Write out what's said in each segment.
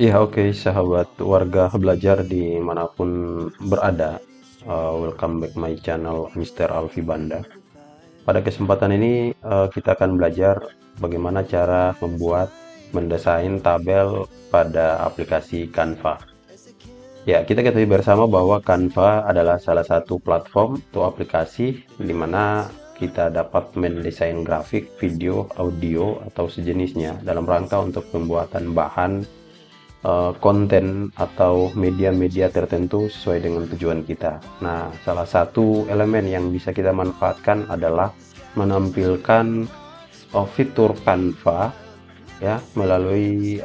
Ya, oke, sahabat warga belajar dimanapun berada. Welcome back my channel Mr. Alfi Banda. Pada kesempatan ini kita akan belajar bagaimana cara mendesain tabel pada aplikasi Canva. Ya, kita ketahui bersama bahwa Canva adalah salah satu platform atau aplikasi di mana kita dapat mendesain grafik, video, audio, atau sejenisnya dalam rangka untuk pembuatan bahan konten atau media-media tertentu sesuai dengan tujuan kita. Nah, salah satu elemen yang bisa kita manfaatkan adalah menampilkan fitur Canva ya melalui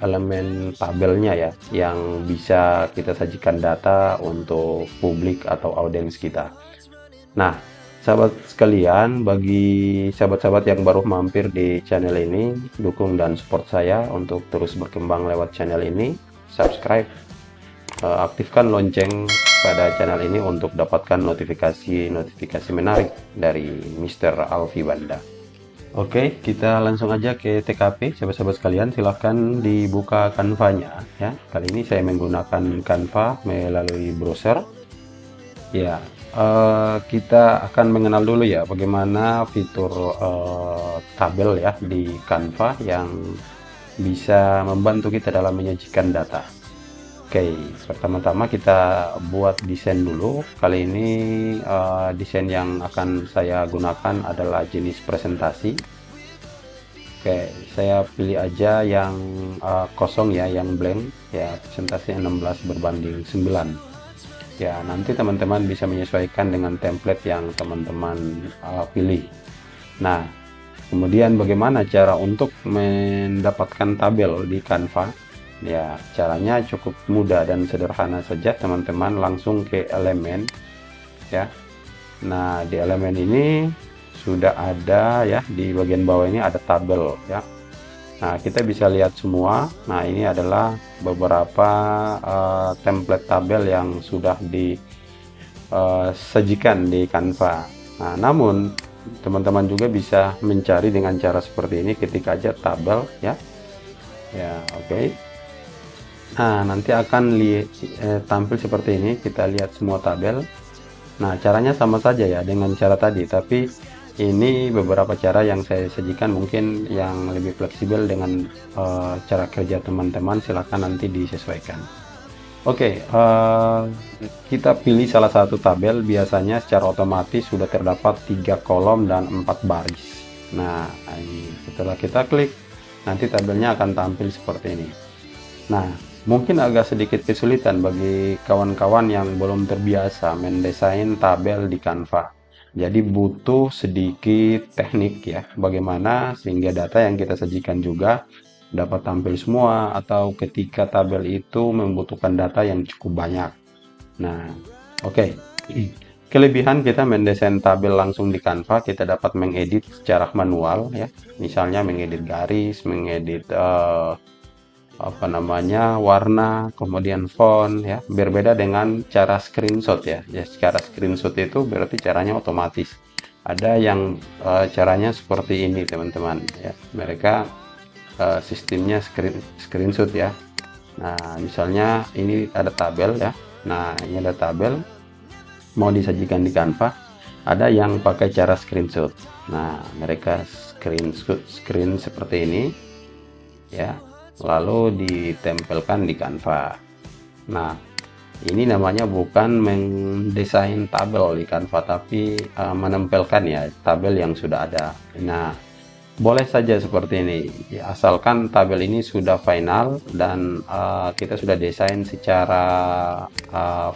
elemen tabelnya ya yang bisa kita sajikan data untuk publik atau audiens kita. Nah, sahabat sekalian, bagi sahabat-sahabat yang baru mampir di channel ini, dukung dan support saya untuk terus berkembang lewat channel ini. Subscribe, aktifkan lonceng pada channel ini untuk dapatkan notifikasi menarik dari Mr. Alfi Banda. Oke, kita langsung aja ke TKP. Sahabat-sahabat sekalian, silahkan dibuka Canva-nya ya. Kali ini saya menggunakan Canva melalui browser. Ya, kita akan mengenal dulu ya bagaimana fitur tabel ya di Canva yang bisa membantu kita dalam menyajikan data. Oke, pertama-tama kita buat desain dulu. Kali ini desain yang akan saya gunakan adalah jenis presentasi. Oke, saya pilih aja yang kosong ya, yang blank ya, presentasi 16:9. Ya, nanti teman-teman bisa menyesuaikan dengan template yang teman-teman pilih. Nah, kemudian bagaimana cara untuk mendapatkan tabel di Canva? Ya, caranya cukup mudah dan sederhana saja, teman-teman. Langsung ke elemen ya. Nah, di elemen ini sudah ada ya, di bagian bawah ini ada tabel ya. Nah, kita bisa lihat semua. Nah, ini adalah beberapa template tabel yang sudah disajikan di Canva. Nah, namun teman-teman juga bisa mencari dengan cara seperti ini, ketik aja tabel ya. Ya, oke. Nah, nanti akan tampil seperti ini. Kita lihat semua tabel. Nah, caranya sama saja ya dengan cara tadi, tapi ini beberapa cara yang saya sajikan, mungkin yang lebih fleksibel dengan cara kerja teman-teman. Silahkan nanti disesuaikan. Oke, kita pilih salah satu tabel. Biasanya secara otomatis sudah terdapat 3 kolom dan 4 baris. Nah, setelah kita klik, nanti tabelnya akan tampil seperti ini. Nah, mungkin agak sedikit kesulitan bagi kawan-kawan yang belum terbiasa mendesain tabel di Canva. Jadi butuh sedikit teknik ya, bagaimana sehingga data yang kita sajikan juga dapat tampil semua, atau ketika tabel itu membutuhkan data yang cukup banyak. Nah, oke. Kelebihan kita mendesain tabel langsung di Canva, kita dapat mengedit secara manual ya. Misalnya mengedit garis, mengedit warna, kemudian font ya. Berbeda dengan cara screenshot ya. Ya, cara screenshot itu berarti caranya otomatis. Ada yang caranya seperti ini teman-teman ya. Mereka sistemnya screenshot ya. Nah, misalnya ini ada tabel ya. Nah, ini ada tabel mau disajikan di Canva. Ada yang pakai cara screenshot. Nah, mereka screen seperti ini ya, lalu ditempelkan di Canva. Nah, ini namanya bukan mendesain tabel di Canva, tapi menempelkan ya tabel yang sudah ada. Nah, boleh saja seperti ini ya, asalkan tabel ini sudah final dan kita sudah desain secara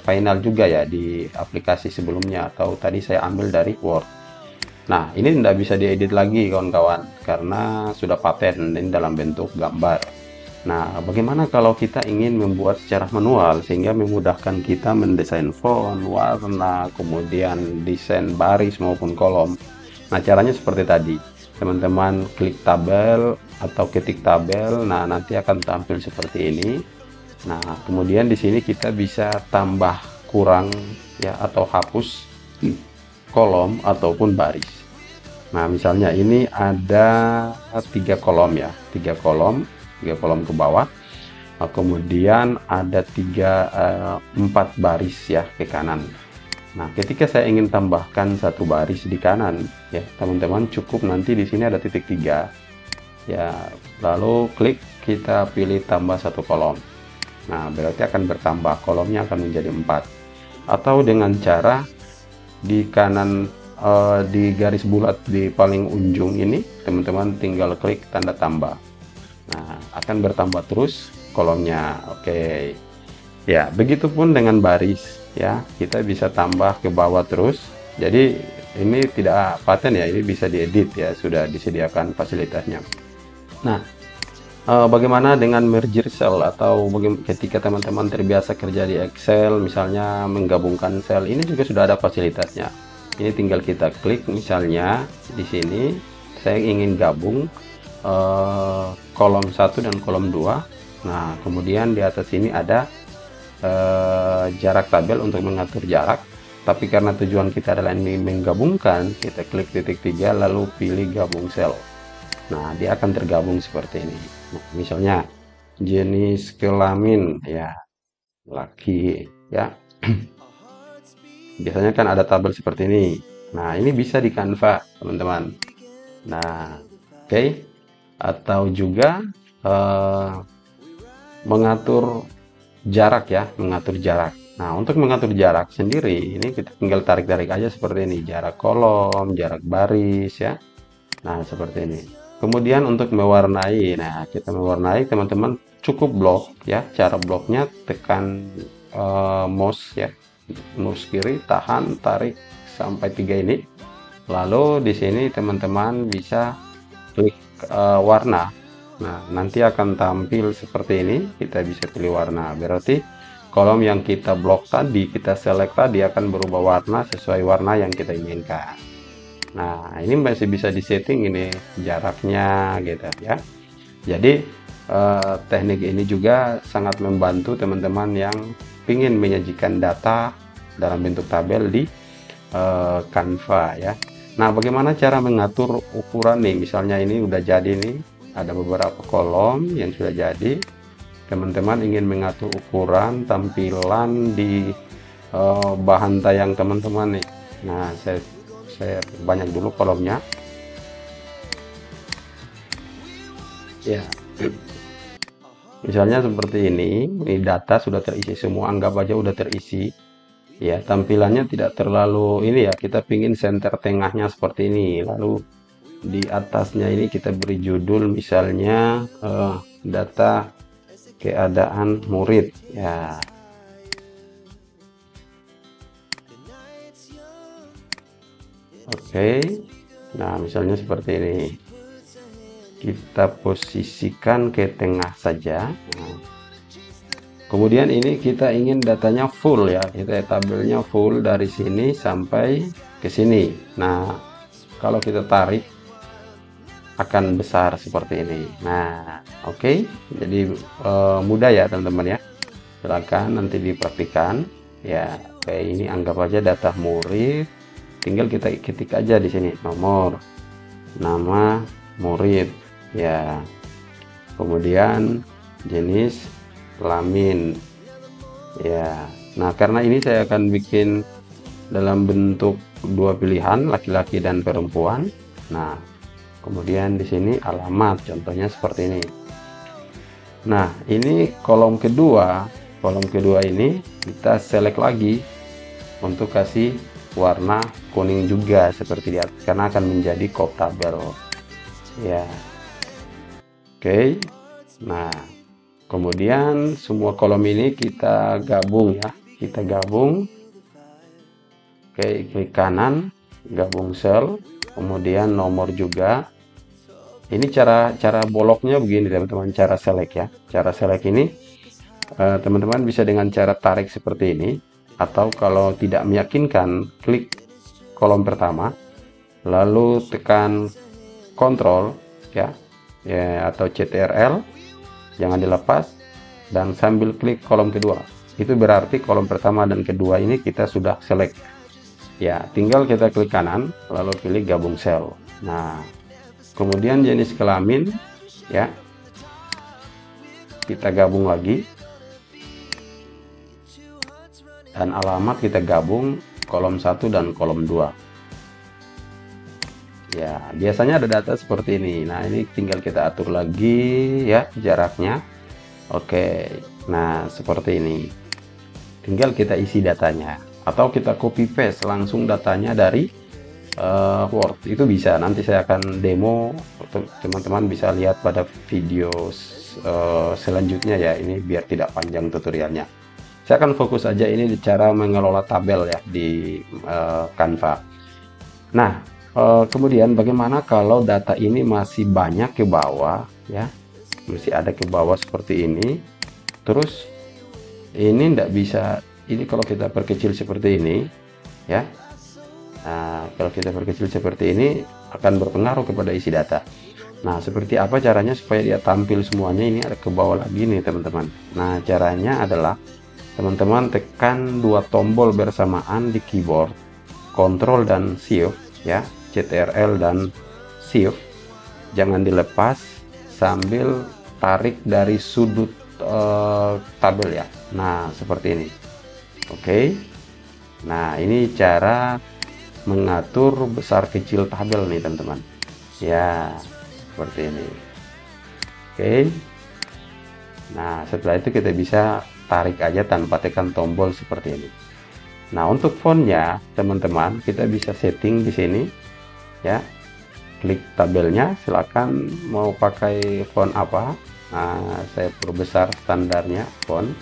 final juga ya di aplikasi sebelumnya, atau tadi saya ambil dari Word. Nah, ini tidak bisa diedit lagi kawan-kawan, karena sudah paten ini dalam bentuk gambar. Nah, bagaimana kalau kita ingin membuat secara manual sehingga memudahkan kita mendesain font, warna, kemudian desain baris maupun kolom. Nah, caranya seperti tadi. Teman-teman klik tabel atau ketik tabel. Nah, nanti akan tampil seperti ini. Nah, kemudian di sini kita bisa tambah, kurang ya, atau hapus kolom ataupun baris. Nah, misalnya ini ada 3 kolom ya, 3 kolom ke bawah. kemudian ada 4 baris ya ke kanan. Nah, ketika saya ingin tambahkan satu baris di kanan, ya teman-teman, cukup nanti di sini ada titik 3, ya, lalu klik, kita pilih tambah satu kolom. Nah, berarti akan bertambah, kolomnya akan menjadi 4. Atau dengan cara di kanan, di garis bulat di paling ujung ini, teman-teman tinggal klik tanda tambah. Nah, akan bertambah terus kolomnya. Oke. Ya, begitupun dengan baris ya, kita bisa tambah ke bawah terus. Jadi ini tidak paten ya, ini bisa diedit ya, sudah disediakan fasilitasnya. Nah, bagaimana dengan merger cell, atau ketika teman-teman terbiasa kerja di Excel, misalnya menggabungkan sel, ini juga sudah ada fasilitasnya. Ini tinggal kita klik, misalnya di sini saya ingin gabung kolom 1 dan kolom 2. Nah, kemudian di atas ini ada jarak tabel untuk mengatur jarak, tapi karena tujuan kita adalah ini menggabungkan, kita klik titik 3 lalu pilih gabung sel. Nah, dia akan tergabung seperti ini. Nah, misalnya jenis kelamin ya, laki ya. Biasanya kan ada tabel seperti ini. Nah, ini bisa di Canva, teman-teman. Nah, oke. Atau juga mengatur jarak ya, mengatur jarak. Nah, untuk mengatur jarak sendiri, ini kita tinggal tarik-tarik aja seperti ini, jarak kolom, jarak baris ya. Nah, seperti ini. Kemudian untuk mewarnai, nah kita mewarnai, teman-teman cukup blok ya. Cara bloknya tekan mouse ya, mouse kiri, tahan, tarik sampai 3 ini. Lalu di sini teman-teman bisa klik warna. Nah, nanti akan tampil seperti ini. Kita bisa pilih warna. Berarti kolom yang kita blok tadi, kita select tadi, akan berubah warna sesuai warna yang kita inginkan. Nah, ini masih bisa disetting ini jaraknya gitu ya. Jadi teknik ini juga sangat membantu teman-teman yang ingin menyajikan data dalam bentuk tabel di Canva ya. Nah, bagaimana cara mengatur ukuran nih? Misalnya ini udah jadi nih, ada beberapa kolom yang sudah jadi. Teman-teman ingin mengatur ukuran tampilan di bahan tayang teman-teman nih. Nah, saya banyak dulu kolomnya ya. Misalnya seperti ini data sudah terisi semua, anggap aja udah terisi ya. Tampilannya tidak terlalu ini ya, kita pingin center tengahnya seperti ini, lalu di atasnya ini kita beri judul misalnya data keadaan murid ya. Oke, nah misalnya seperti ini, kita posisikan ke tengah saja. Nah, kemudian ini kita ingin datanya full ya, kita tabelnya full dari sini sampai ke sini. Nah, kalau kita tarik akan besar seperti ini. Nah, oke, jadi mudah ya teman-teman ya. Silakan nanti dipraktikan ya. Kayak ini anggap aja data murid. Tinggal kita ketik aja di sini nomor, nama murid ya, kemudian jenis kelamin ya. Nah, karena ini saya akan bikin dalam bentuk 2 pilihan, laki-laki dan perempuan. Nah, kemudian di sini alamat, contohnya seperti ini. Nah, ini kolom kedua ini kita select lagi untuk kasih warna kuning juga seperti lihat, karena akan menjadi kop tabel ya. Oke, nah kemudian semua kolom ini kita gabung ya, kita gabung. Oke, klik kanan gabung sel, kemudian nomor juga. Ini cara boloknya begini teman-teman, cara select ya. Cara select ini teman-teman bisa dengan cara tarik seperti ini, atau kalau tidak meyakinkan, klik kolom pertama lalu tekan Ctrl ya, atau Ctrl, jangan dilepas, dan sambil klik kolom kedua. Itu berarti kolom pertama dan kedua ini kita sudah select ya. Tinggal kita klik kanan lalu pilih gabung sel. Nah, kemudian jenis kelamin ya, kita gabung lagi, dan alamat kita gabung kolom 1 dan kolom 2. Ya, biasanya ada data seperti ini. Nah, ini tinggal kita atur lagi ya jaraknya. Oke, nah seperti ini. Tinggal kita isi datanya, atau kita copy paste langsung datanya dari Word, itu bisa. Nanti saya akan demo, teman-teman bisa lihat pada video selanjutnya ya, ini biar tidak panjang tutorialnya. Saya akan fokus aja ini di cara mengelola tabel ya di Canva. Nah, kemudian bagaimana kalau data ini masih banyak ke bawah ya, masih ada ke bawah seperti ini, terus ini tidak bisa, ini kalau kita perkecil seperti ini ya. Nah, kalau kita perkecil seperti ini akan berpengaruh kepada isi data. Nah, seperti apa caranya supaya dia tampil semuanya? Ini ada ke bawah lagi nih teman-teman. Nah, caranya adalah teman-teman tekan 2 tombol bersamaan di keyboard, Ctrl dan Shift ya, Ctrl dan Shift. Jangan dilepas sambil tarik dari sudut tabel ya. Nah, seperti ini. Oke. Nah, ini cara mengatur besar kecil tabel nih teman-teman. Ya, seperti ini. Oke. Nah, setelah itu kita bisa tarik aja tanpa tekan tombol seperti ini. Nah, untuk fontnya teman-teman kita bisa setting di sini ya. Klik tabelnya, silakan mau pakai font apa. Nah, saya perbesar standarnya font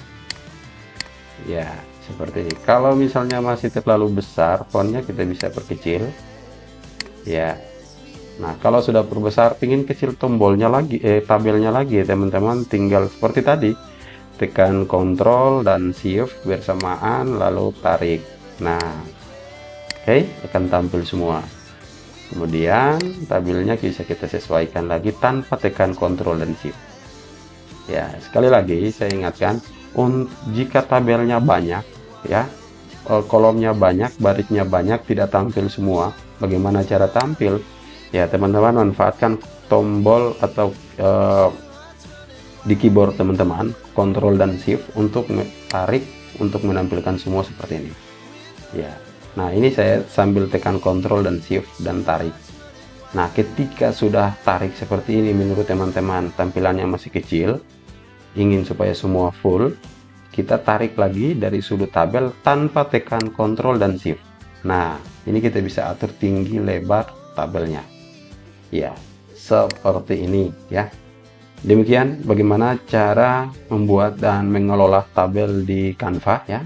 ya, seperti ini. Kalau misalnya masih terlalu besar fontnya, kita bisa perkecil ya. Nah, kalau sudah perbesar, pingin kecil tombolnya lagi, tabelnya lagi teman-teman, tinggal seperti tadi, tekan Ctrl dan Shift bersamaan lalu tarik. Nah, oke, akan tampil semua. Kemudian tabelnya bisa kita sesuaikan lagi tanpa tekan Ctrl dan Shift. Ya, sekali lagi saya ingatkan, jika tabelnya banyak ya, kolomnya banyak, barisnya banyak, tidak tampil semua, bagaimana cara tampil? Ya, teman-teman manfaatkan tombol atau di keyboard teman-teman, Ctrl dan Shift untuk tarik, untuk menampilkan semua seperti ini. Ya, nah ini saya sambil tekan Ctrl dan Shift dan tarik. Nah, ketika sudah tarik seperti ini, menurut teman-teman tampilannya masih kecil, ingin supaya semua full, kita tarik lagi dari sudut tabel tanpa tekan Ctrl dan Shift. Nah, ini kita bisa atur tinggi lebar tabelnya ya, seperti ini ya. Demikian bagaimana cara membuat dan mengelola tabel di Canva ya.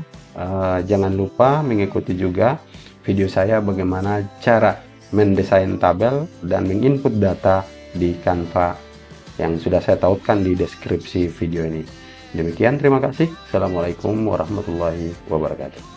Jangan lupa mengikuti juga video saya bagaimana cara mendesain tabel dan menginput data di Canva yang sudah saya tautkan di deskripsi video ini. Demikian, terima kasih. Assalamualaikum warahmatullahi wabarakatuh.